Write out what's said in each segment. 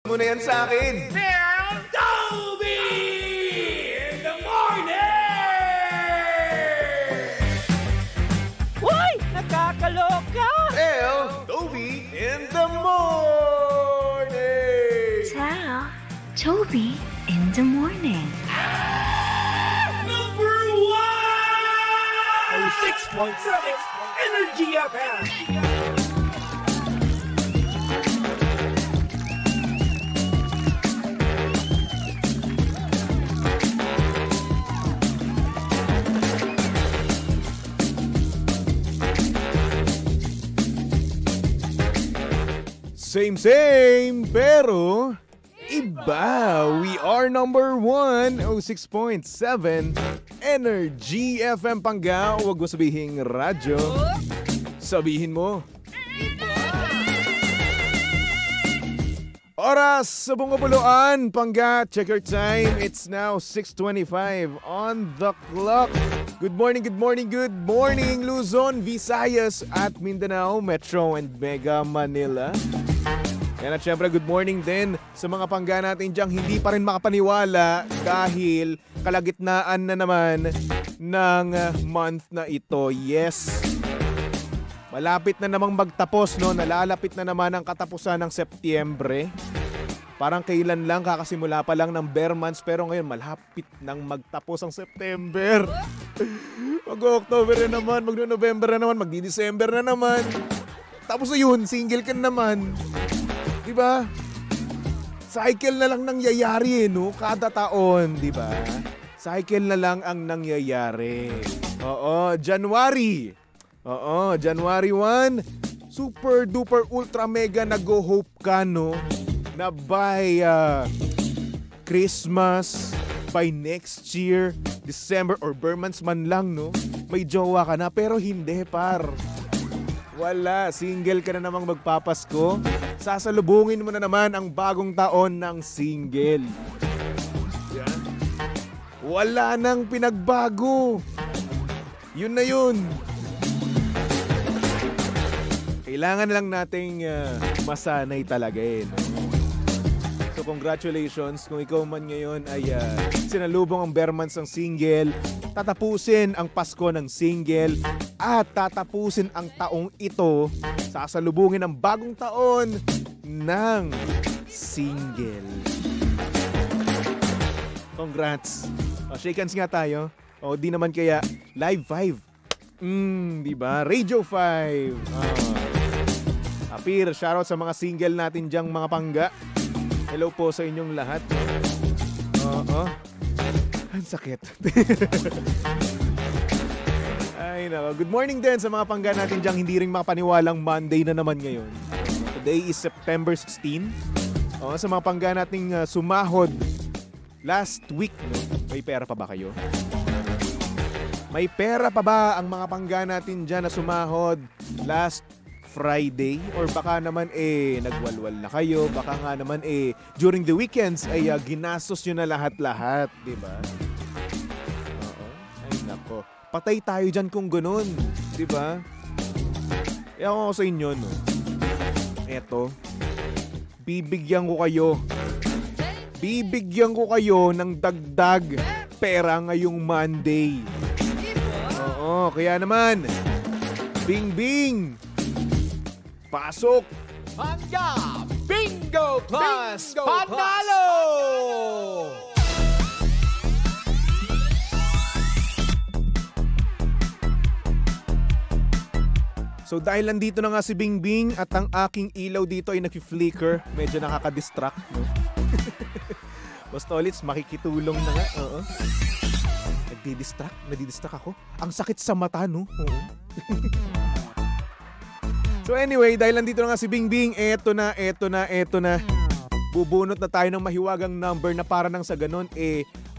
Muna yan sa akin. Toby in the morning! Uy! Nakakaloka! Toby in the morning! Ciao, Toby in the morning. Number 1! 6.7 Energy FM! Same, pero iba. We are number 1, 06.7 Energy FM Pangga. Huwag mo sabihin radyo. Sabihin mo. Oras sa Bungabuluan, Pangga. Check your time. It's now 6:25 on the clock. Good morning, Luzon, Visayas at Mindanao, Metro and Mega Manila. Yan at syempre good morning din sa mga pangga natin diyang hindi pa rin makapaniwala dahil kalagitnaan na naman ng month na ito. Yes, malapit na namang magtapos, no? Nalalapit na naman ang katapusan ng Setyembre. Parang kailan lang, kakasimula pa lang ng bare months, pero ngayon malapit nang magtapos ang September. Mag-October na naman, mag-November na naman, magdi-December na naman. Tapos yun, single ka na naman. Diba? Cycle na lang nangyayari, no? Kada taon, diba? Cycle na lang ang nangyayari. Oo, January 1, super duper ultra mega nag-hope ka, no? Na by Christmas, by next year, December or bare months man lang, no? May jowa ka na, pero hindi, par. Wala, single ka na namang magpapasko. Sasalubungin mo na naman ang bagong taon ng single. Yan. Wala nang pinagbago. Yun na yun. Kailangan lang nating masanay talaga eh. No? So congratulations kung ikaw man ngayon ay sinalubong ang bare months ng single, tatapusin ang Pasko ng single, at tatapusin ang taong ito, sasalubungin ang bagong taon ng single. Congrats. Shake hands nga tayo. O di naman kaya Live 5. Diba? Radio 5. Apir, shoutout sa mga single natin diyang mga pangga. Hello po sa inyong lahat. Ang sakit. Ay nako. Good morning din sa mga pangga natin diyang hindi rin makapaniwalang Monday na naman ngayon. Today is September 16. Sa mga pangga nating sumahod last week, no? May pera pa ba kayo? May pera pa ba ang mga pangga natin dyan na sumahod last Friday? Or baka naman nagwalwal na kayo, baka nga naman during the weekends ay ginastos nyo na lahat-lahat, diba? Ay nako, patay tayo dyan kung ganun, diba? Ewan ko sa inyo, no? Eto, bibigyan ko kayo ng dagdag pera ngayong Monday. Oo, kaya naman, Bing! Pasok! Pangga Bingo Plus Panalo! So dahil nandito na nga si Bingbing at ang aking ilaw dito ay nag-flicker, medyo nakaka-distract, no? Basta ulit, makikitulong na nga. Oo. Nadidistract ako. Ang sakit sa mata, no? Oo. So anyway, dahil nandito na nga si Bingbing, eto na. Bubunot na tayo ng mahiwagang number na para nang sa ganun,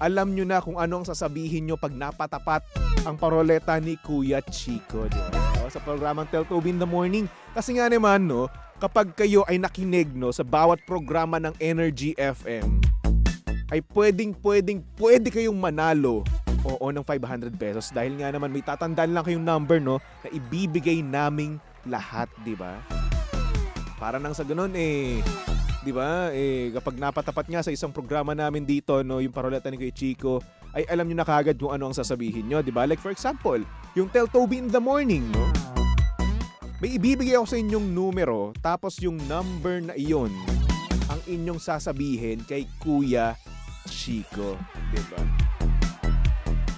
alam nyo na kung ano ang sasabihin nyo pag napatapat ang paroleta ni Kuya Chico. Diba? Sa programang Tell Toby in the Morning. Kasi nga naman, no, kapag kayo ay nakinig, no, sa bawat programa ng Energy FM, ay pwede kayong manalo ng 500 pesos. Dahil nga naman may tatandaan lang kayong number, no, na ibibigay naming lahat, di ba? Para nang sa ganun Di ba? Kapag napatapat nga sa isang programa namin dito, no, yung paroleta ni Kuya Chico, ay alam nyo na kagad kung ano ang sasabihin nyo, di ba? Like for example, yung Tell Toby in the morning, no? May ibibigay ako sa inyong numero, tapos yung number na iyon, ang inyong sasabihin kay Kuya Chico, di ba?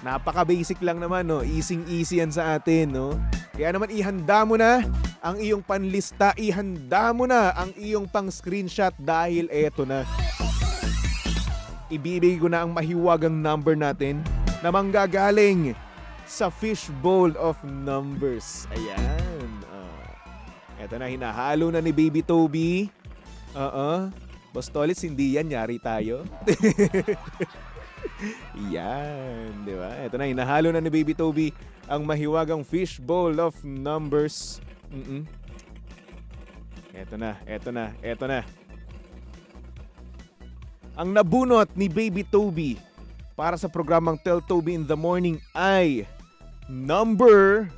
Napaka-basic lang naman, no? Easy-easy yan sa atin, no? Kaya naman ihanda mo na ang iyong panlista, ihanda mo na ang iyong pang-screenshot dahil eto na. Ibibigay ko na ang mahiwagang number natin na manggagaling sa fishbowl of numbers. Ayan. Eto na, hinahalo na ni Baby Toby. Bostolits, hindi yan. Yari tayo. Yan, di ba? Ito na, hinahalo na ni Baby Toby ang mahiwagang fishbowl of numbers. Ito na. Ang nabunot ni Baby Toby para sa programang Tell Toby in the Morning ay number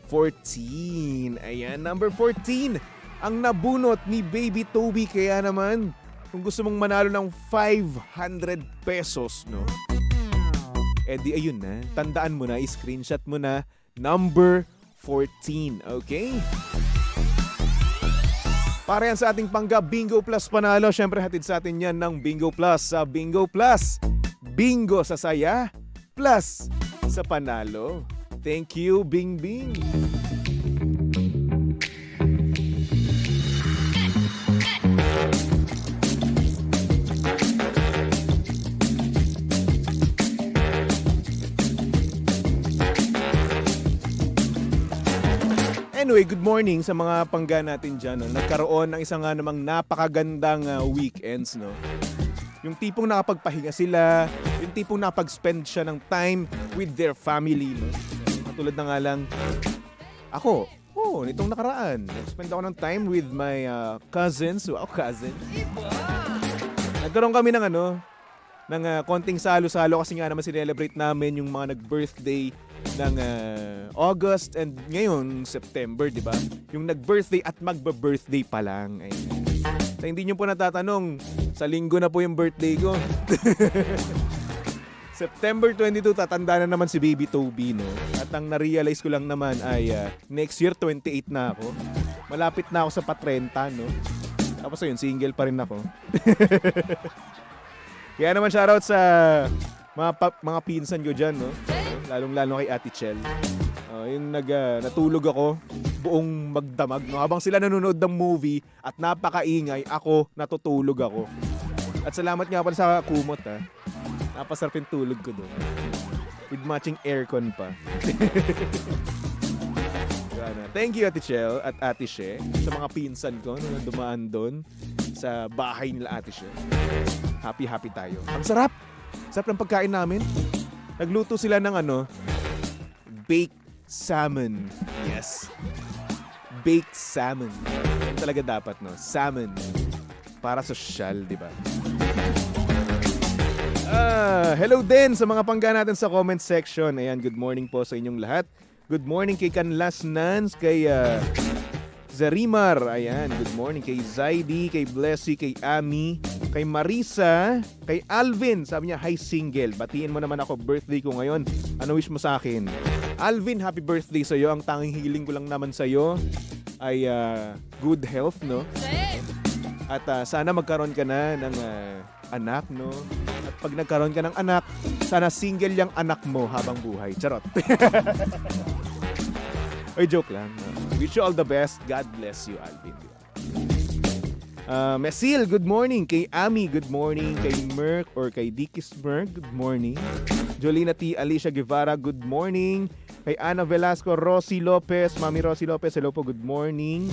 14. Ayan, number 14 ang nabunot ni Baby Toby. Kaya naman, kung gusto mong manalo ng 500 pesos, no? Di ayun na. Tandaan mo na, i-screenshot mo na number 14, okay? Para yan sa ating Pangga Bingo Plus panalo. Syempre hatid sa atin yan ng Bingo Plus sa Bingo Plus. Bingo sa saya, plus sa panalo. Thank you, Bing Bing. Anyway, good morning sa mga pangga natin dyan. No? Nagkaroon ng isang namang napakagandang weekends. No? Yung tipong nakapagpahinga sila, yung tipong nakapag-spend siya ng time with their family. No? Katulad na nga lang, ako, nitong nakaraan, nag-spend ako ng time with my cousins. Wow, cousins. Nagkaroon kami ng konting salo-salo kasi nga naman sinelebrate namin yung mga nag-birthday ng August and ngayon September, di ba? Yung nag-birthday at magba-birthday pa lang. Ay. So, hindi nyo po natatanong, sa linggo na po yung birthday ko. September 22, tatanda na naman si Baby Toby, no? At ang na-realize ko lang naman ay next year 28 na ako. Malapit na ako sa pa-30, no? Tapos ayun, single pa rin ako. Kaya naman shoutout sa mga pinsan ko dyan, no? Lalong-lalo kay Ate Chel. Yung natulog ako, buong magdamag. No? Habang sila nanonood ng movie at napakaingay, ako natutulog ako. At salamat nga pala sa kumot, ha. Napasarap yung tulog ko doon. With matching aircon pa. Thank you, Ate Chel at Ate She, sa mga pinsan ko na dumaan doon sa bahay nila Ate She. Happy tayo. Ang sarap! Sarap ng pagkain namin. Nagluto sila ng baked salmon. Yes. Baked salmon. Yan talaga dapat, no? Salmon. Para sosyal, di ba? Hello din sa mga pangga natin sa comment section. Ayan, good morning po sa inyong lahat. Good morning kay Canlas Nans, kay Zarimar. Ayan, good morning kay Zaidi, kay Blessy, kay Ami, kay Marisa, kay Alvin. Sabi niya, hi single. Batiin mo naman ako, birthday ko ngayon. Ano wish mo sa akin? Alvin, happy birthday sa'yo. Ang tanging hiling ko lang naman sa'yo ay good health, no? At sana magkaroon ka na ng anak, no? At pag nagkaroon ka ng anak, sana single yung anak mo habang buhay. Charot. Oy, joke lang. Wish you all the best. God bless you, Alvin. Mesil, good morning. Kay Ami, good morning. Kay Merck or kay Dikis Merck, good morning. Jolina T. Alicia Guevara, good morning. Kay Ana Velasco, Rosie Lopez, Mami Rosie Lopez, hello po, good morning.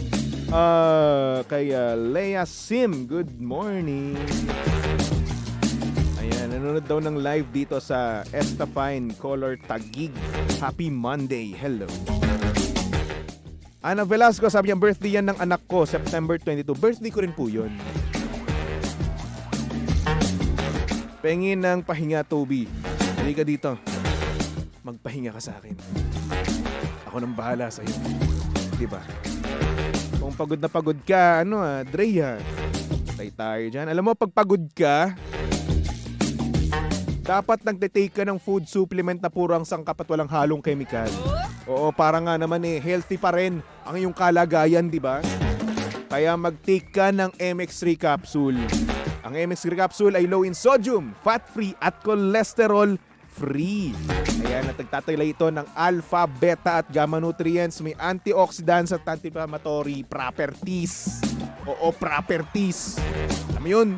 Kay Leia Sim, good morning. Ayan, nanonood daw ng live dito sa Estafine Color Taguig. Happy Monday, hello. Ana Velasco, sabi niya, birthday yan ng anak ko, September 22. Birthday ko rin po yun. Pengin ng pahinga, Toby. Halika dito. Magpahinga ka sa akin. Ako nang bahala sa'yo. Diba? Kung kung pagod na pagod ka, Dre ha. Tay tayo dyan. Alam mo, pag pagod ka, dapat nagtitake ka ng food supplement na puro ang sangkap at walang halong chemical. Oo, para nga naman healthy pa rin ang iyong kalagayan, di ba? Kaya mag-take ka ng MX3 capsule. Ang MX3 capsule ay low in sodium, fat-free at cholesterol-free. Ayan, at nagtatalay ito ng alpha, beta at gamma nutrients. May antioxidants at anti-inflammatory properties. Oo, properties. Alam mo yun?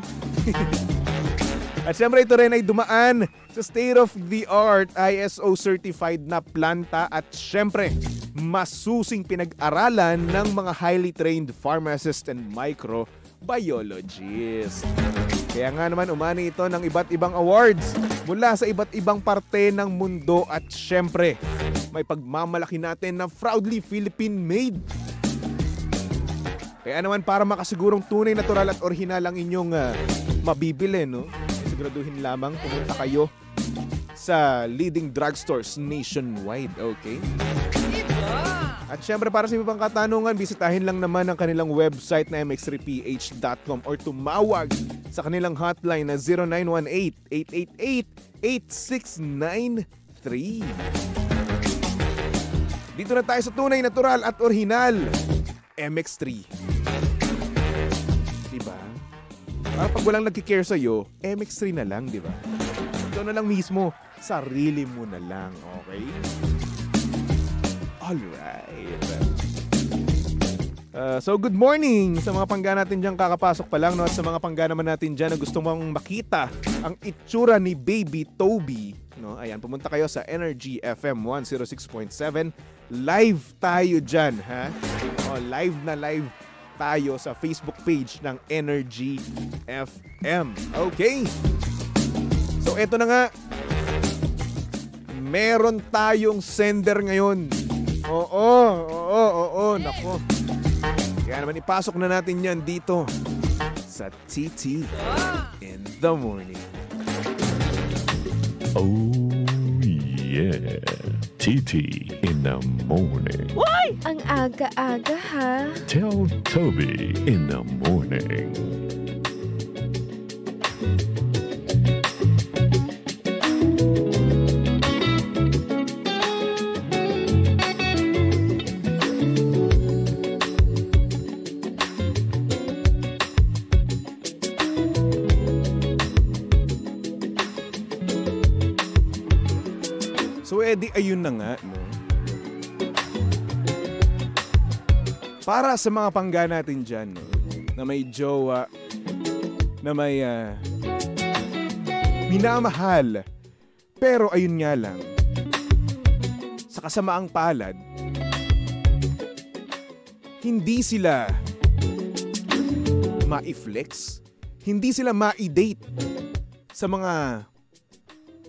At syempre ito rin ay dumaan sa state-of-the-art ISO certified na planta at syempre masusing pinag-aralan ng mga highly trained pharmacists and microbiologists. Kaya nga naman umani ito ng iba't ibang awards mula sa iba't ibang parte ng mundo at syempre may pagmamalaki natin na proudly Philippine-made. Kaya naman para makasigurong tunay, natural at orihinal ang inyong mabibili, no? Siguraduhin lamang pumunta kayo sa leading drugstores nationwide, okay? At syempre para sa ibang katanungan, bisitahin lang naman ang kanilang website na mx3ph.com or tumawag sa kanilang hotline na 0918-888-8693. Dito na tayo sa tunay, natural at orihinal, MX3. Diba? Para pag walang nagkikare sa'yo, MX3 na lang, diba? Ito na lang mismo, sarili mo na lang, okay? Alright. So good morning sa mga pangga natin dyan, kakapasok pa lang, no? At sa mga pangga naman natin dyan na gusto mong makita ang itsura ni Baby Toby, no? Ayan, pumunta kayo sa Energy FM 106.7. Live tayo dyan, ha? Oh, live na live tayo sa Facebook page ng Energy FM. Okay. So eto na nga. Meron tayong sender ngayon. Oo, nako. Kaya naman ipasok na natin yan dito sa TT in the morning. Oh yeah, TT in the morning. Why? Ang aga-aga ha. Tell Toby in the morning. So edi ayun na nga, no? Para sa mga pangga natin dyan, no? Na may jowa, na may minamahal, pero ayun nga lang, sa kasamaang palad, hindi sila ma-flex, hindi sila ma-date sa mga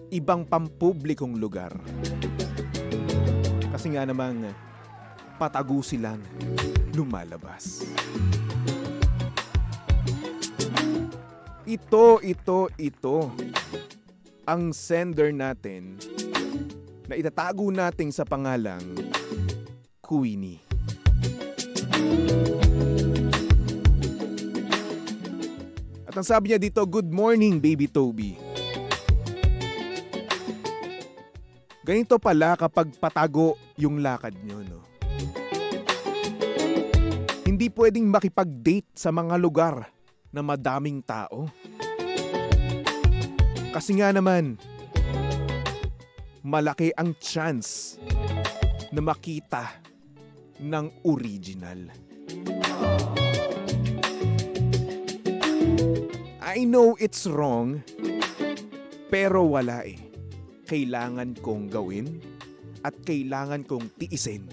ibang pampublikong lugar. Kasi nga namang patago silang lumalabas. Ito ang sender natin na itatago natin sa pangalang Queenie. At ang sabi niya dito, "Good morning, Baby Toby. Ganito pala kapag patago yung lakad nyo, no? Hindi pwedeng makipag-date sa mga lugar na madaming tao. Kasi nga naman, malaki ang chance na makita ng original. I know it's wrong, pero wala eh. Kailangan kong gawin at kailangan kong tiisin.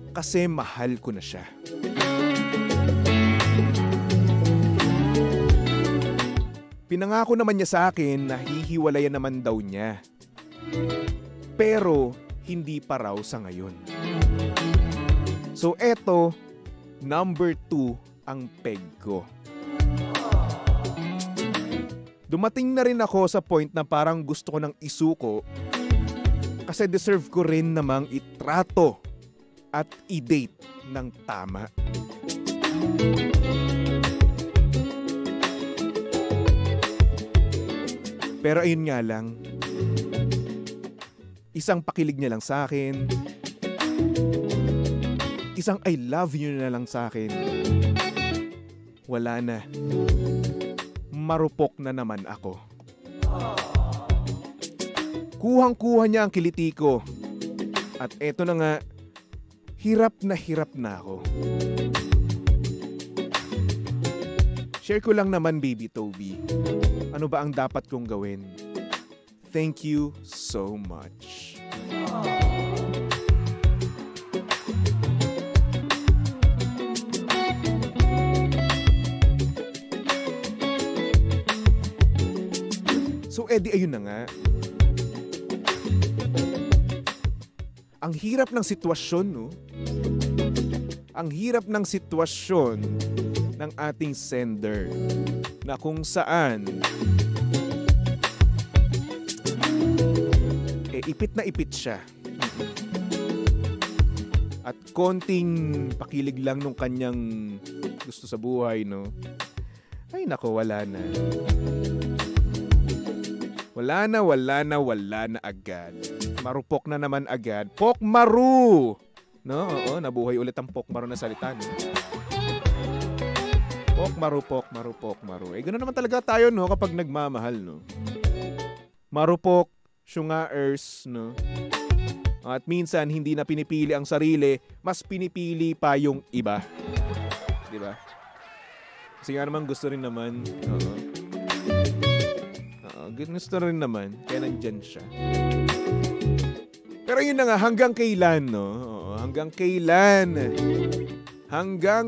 Kasi mahal ko na siya. Pinangako naman niya sa akin na hihiwalayan naman daw niya. Pero hindi pa raw sa ngayon. So eto, number 2 ang peg ko. Dumating na rin ako sa point na parang gusto ko nang isuko kasi deserve ko rin namang itrato at i-date ng tama. Pero ayun nga lang, isang pakilig niya lang sa akin, isang I love you na lang sa akin, wala na. Marupok na naman ako. Kuhang-kuha niya ang kiliti ko. At eto na nga, hirap na ako. Share ko lang naman, Baby Toby. Ano ba ang dapat kong gawin? Thank you so much. So, edi ayun na nga. Ang hirap ng sitwasyon, no? Ang hirap ng sitwasyon ng ating sender na kung saan ipit na ipit siya. At konting pakilig lang nung kanyang gusto sa buhay, no? Ay nako, wala na. Wala na agad. Marupok na naman agad. Pokmaru! No? Oo, nabuhay ulit ang pokmaru na salita, no? Pokmaru. Ganoon naman talaga tayo, no? Kapag nagmamahal, no? Marupok, syungaers, no? At minsan, hindi na pinipili ang sarili, mas pinipili pa yung iba. Diba? Kasi nga naman gusto rin naman. Oo. Gusto rin naman, kaya nandyan siya. Pero yun na nga, hanggang kailan, no? Oo, hanggang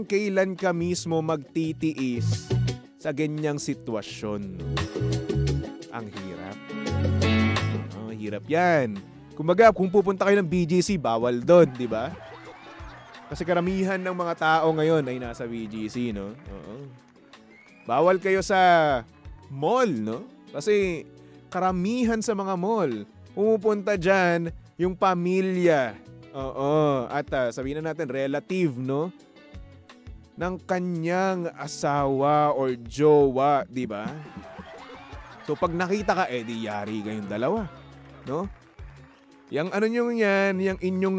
kailan ka mismo magtitiis sa ganyang sitwasyon, no? Ang hirap. Hirap yan. Kumbaga, kung pupunta kayo ng BGC, bawal doon, di ba? Kasi karamihan ng mga tao ngayon ay nasa BGC, no? Oo. Bawal kayo sa mall, no? Kasi karamihan sa mga mall, pumupunta dyan yung pamilya. Oo. At sabihin na natin, relative, no? Ng kanyang asawa or jowa, di ba? So pag nakita ka, di yari kayong dalawa. No? Yang ano nyo yan, yung inyong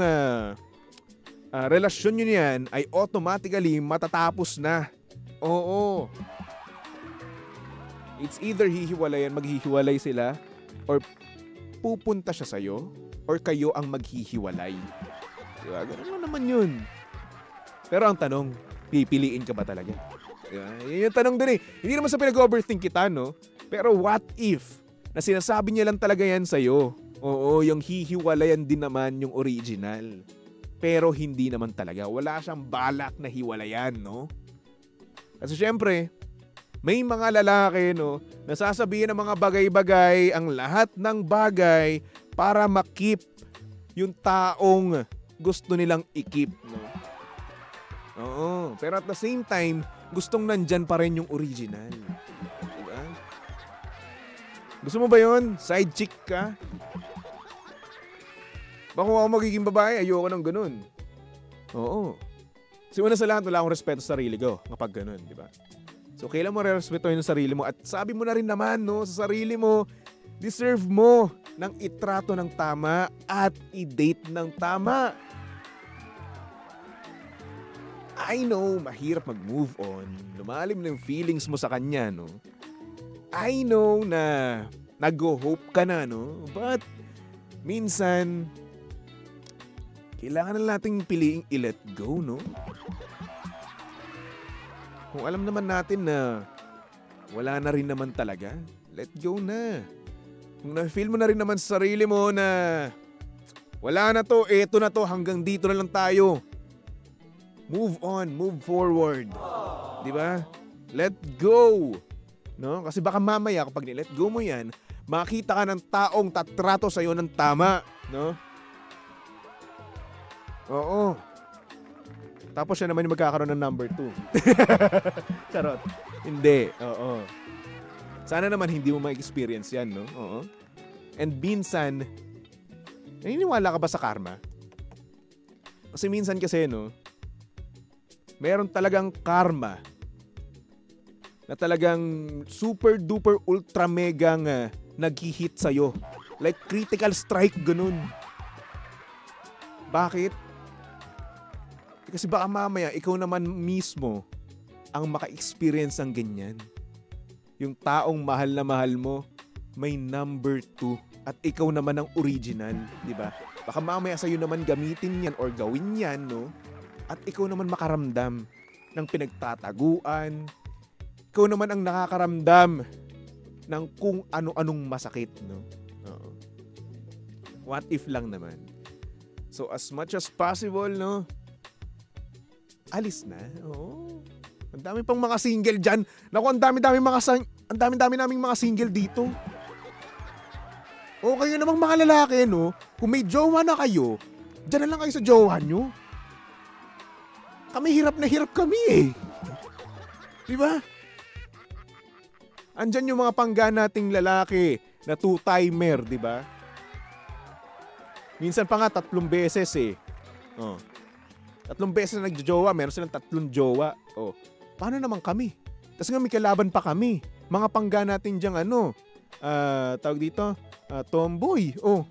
relasyon nyo yan ay automatically matatapos na. Oo. It's either maghihiwalay sila, or pupunta siya sa'yo, or kayo ang maghihiwalay. Diba? Ganun naman yun. Pero ang tanong, pipiliin ka ba talaga? Diba? Yun yung tanong dun eh. Hindi naman sa pinag-overthink kita, no? Pero what if, na sinasabi niya lang talaga yan sa'yo? Oo, yung hihiwalayan din naman yung original. Pero hindi naman talaga. Wala siyang balak na hiwalayan, no? Kasi syempre, may mga lalaki, no, nasasabihin ng mga bagay-bagay, ang lahat ng bagay para makip yung taong gusto nilang ikip, no? Oo, pero at the same time, gustong nandyan pa rin yung original. Diba? Gusto mo ba yun? Side chick ka? Baka kung ako magiging babae, ayoko ng ganun. Oo. Kasi una sa lahat, wala akong respeto sa sarili ko kapag ganun, di ba? So, kailan mo re-respetuhin yung sarili mo? At sabi mo na rin naman, no, sa sarili mo, deserve mo ng itrato ng tama at i-date ng tama. I know, mahirap mag-move on. Lumalim na yung feelings mo sa kanya, no? I know na nag-hope ka na, no? But, minsan, kailangan na nating piliing i-let go, no? Kung alam naman natin na wala na rin naman talaga, let go na. Kung na-feel mo na rin naman sa sarili mo na wala na to, eto na to, hanggang dito na lang tayo. Move on, move forward. Diba? Let go. No? Kasi baka mamaya kapag ni-let go mo yan, makita ka ng taong tatrato sa'yo ng tama. No? Oo. Tapos siya naman yung magkakaroon ng number 2. Charot. Hindi. Oo. Sana naman hindi mo ma-experience yan, no? Oo. And minsan, naniniwala ka ba sa karma? Kasi minsan kasi, no, meron talagang karma na talagang super duper ultra megang nag-hit sa'yo. Like critical strike, ganun. Bakit? Kasi baka mamaya ikaw naman mismo ang maka-experience ng ganyan. Yung taong mahal na mahal mo may number 2 at ikaw naman ang original, di ba? Baka mamaya sa'yo naman gamitin yan or gawin yan, no? At ikaw naman makaramdam ng pinagtataguan. Ikaw naman ang nakakaramdam ng kung ano-anong masakit, no? Oo. What if lang naman? So as much as possible, no? Alis na. Oo. Ang dami pang mga single dyan. Naku, ang dami-dami naming mga single dito. O kayo namang mga lalaki, no? Kung may jowa na kayo, dyan na lang kayo sa jowa nyo. Kami hirap na hirap kami eh. Di ba? Andyan yung mga pangga nating lalaki na two-timer, di ba? Minsan pa nga 3 beses eh. Oh. 3 beses na nagjojowa, meron silang 3 jowa. Oh. Paano naman kami? Tapos nga may kalaban pa kami. Mga pangga natin diyang tawag dito, tomboy. Oh.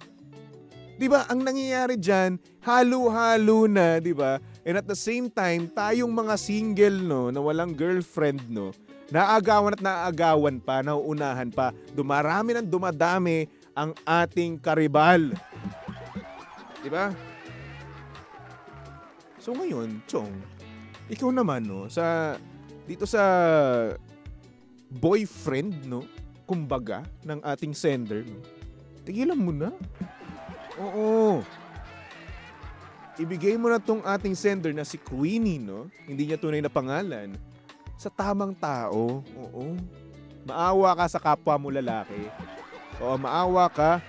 'Di ba? Ang nangyayari diyan, halo-halo na, 'di ba? And at the same time, tayong mga single, no, na walang girlfriend, no, naagawan at naagawan pa, nauunahan pa. Dumarami ng dumadami ang ating karibal. 'Di ba? So ngayon, Chong, ikaw naman, no, dito sa boyfriend, no, kumbaga, ng ating sender, no, tigilan mo na. Oo. Ibigay mo na tong ating sender na si Queenie, no, hindi niya tunay na pangalan, sa tamang tao. Oo. Maawa ka sa kapwa mo lalaki. Oo, maawa ka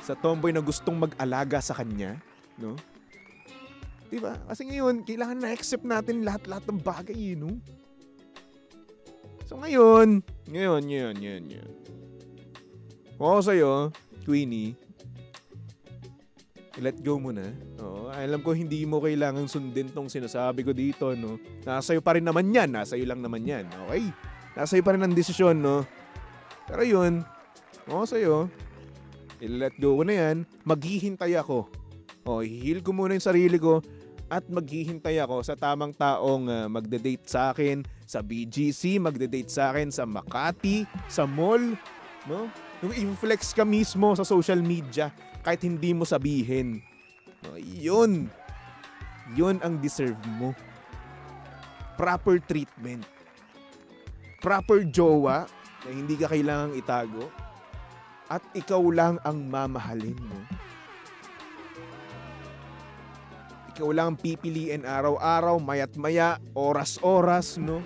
sa tomboy na gustong mag-alaga sa kanya, no? Diba? Kasi ngayon, kailangan na-accept natin lahat-lahat ng bagay, no? So ngayon. Kung ako sa'yo, Queenie, let go mo na. Oo, alam ko hindi mo kailangang sundin tong sinasabi ko dito, no? Nasa'yo pa rin naman yan. Nasa'yo lang naman yan. Okay? Nasa'yo pa rin ang desisyon, no? Pero yun, kung ako sa'yo, let go ko na yan. Maghihintay ako. O, i-heal ko muna yung sarili ko at maghihintay ako sa tamang taong magde-date sa akin sa BGC, magde-date sa akin sa Makati, sa mall, no? Yung i-flex ka mismo sa social media kahit hindi mo sabihin. No, yun ang deserve mo. Proper treatment. Proper jowa na hindi ka kailangang itago at ikaw lang ang mamahalin mo. Ikaw lang ang pipiliin araw-araw, mayat-maya, oras-oras, no?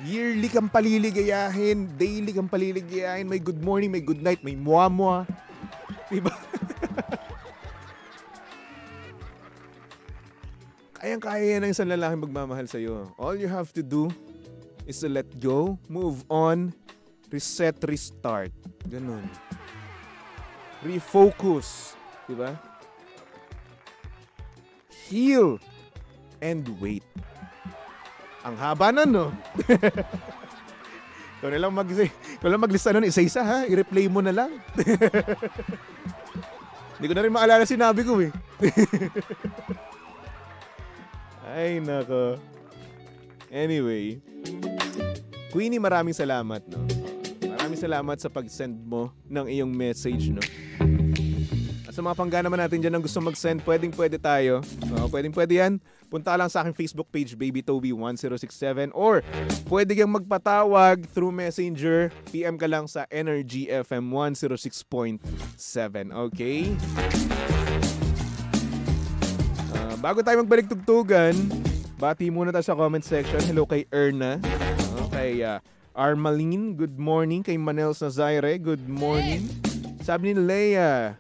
Yearly kang paliligayahin, daily kang paliligayahin, may good morning, may good night, may mua-mua. Diba? Kayang-kaya yan ang isang lalaking magmamahal sa'yo. All you have to do is to let go, move on, reset, restart. Ganun. Refocus. Diba? Heal and wait. Ang haba nun, no? Ikaw na lang maglista nun, isa-isa, ha? I-replay mo na lang. Hindi ko na rin maalala sinabi ko, eh. Ay, nako. Anyway, Queenie, maraming salamat, no? Maraming salamat sa pag-send mo ng iyong message, no? At sa mga pangga naman natin dyan ang gusto mag-send, pwede tayo. Pwede yan. Punta lang sa aking Facebook page, BabyToby1067. Or pwede kang magpatawag through Messenger. PM ka lang sa Energy FM 106.7. Okay? Bago tayo magbalik tugtugan, bati muna tayo sa comment section. Hello kay Erna. Kay Armaline, good morning. Kay Manels Nazaire, good morning. Sabi ni Leia,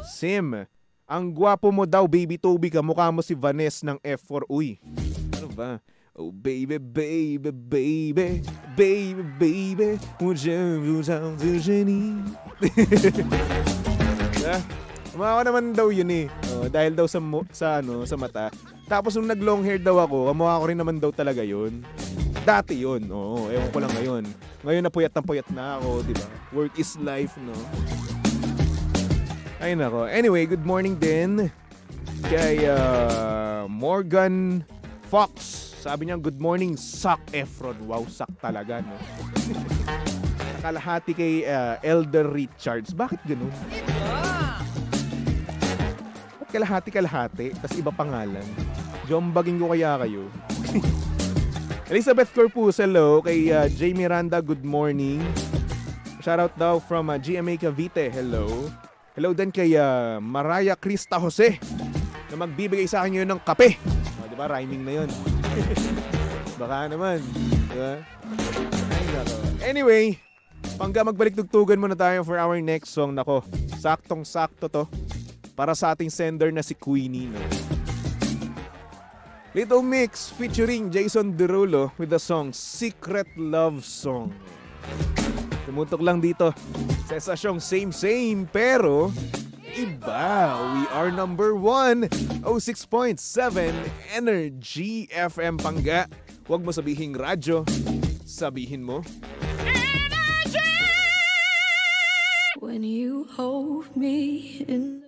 Sim, ang gwapo mo daw, Baby Toby, kamukha mo si Vanessa ng F4. Uy, ano ba? Oh baby, baby, baby, baby, baby, would you do genie? Kumawa naman daw yun eh. Dahil daw sa mata. Tapos nung nag-long hair daw ako, kamukha ko rin naman daw talaga yun. Dati yun. Oo, ewan ko lang ngayon. Ngayon na puyat na ako, di ba? Work is life, no? Ay nako. Anyway, good morning din kay Morgan Fox. Sabi niya, good morning, Zac Efron. Wow, Zac talaga, no? Kalahati kay Elder Richards. Bakit ganun? Ba't kalahati, tas iba pangalan? Jombagin ko kaya kayo. Elizabeth Corpus, hello. Kay J. Miranda, good morning. Shoutout daw from GMA Cavite, hello. Hello din kay Mariah Krista Jose na magbibigay sa akin yun ng kape. Diba? Rhyming na yun. Baka naman. Diba? Anyway, Pangga, magbalik tugtugan muna tayo for our next song. Nako, saktong-sakto to para sa ating sender na si Queenie. No? Little Mix featuring Jason Derulo with the song Secret Love Song. Tumutok lang dito sa estasyong same pero iba. We are number 1, 06.7 Energy FM. Pangga, huwag mo sabihing radyo, sabihin mo When you hold me in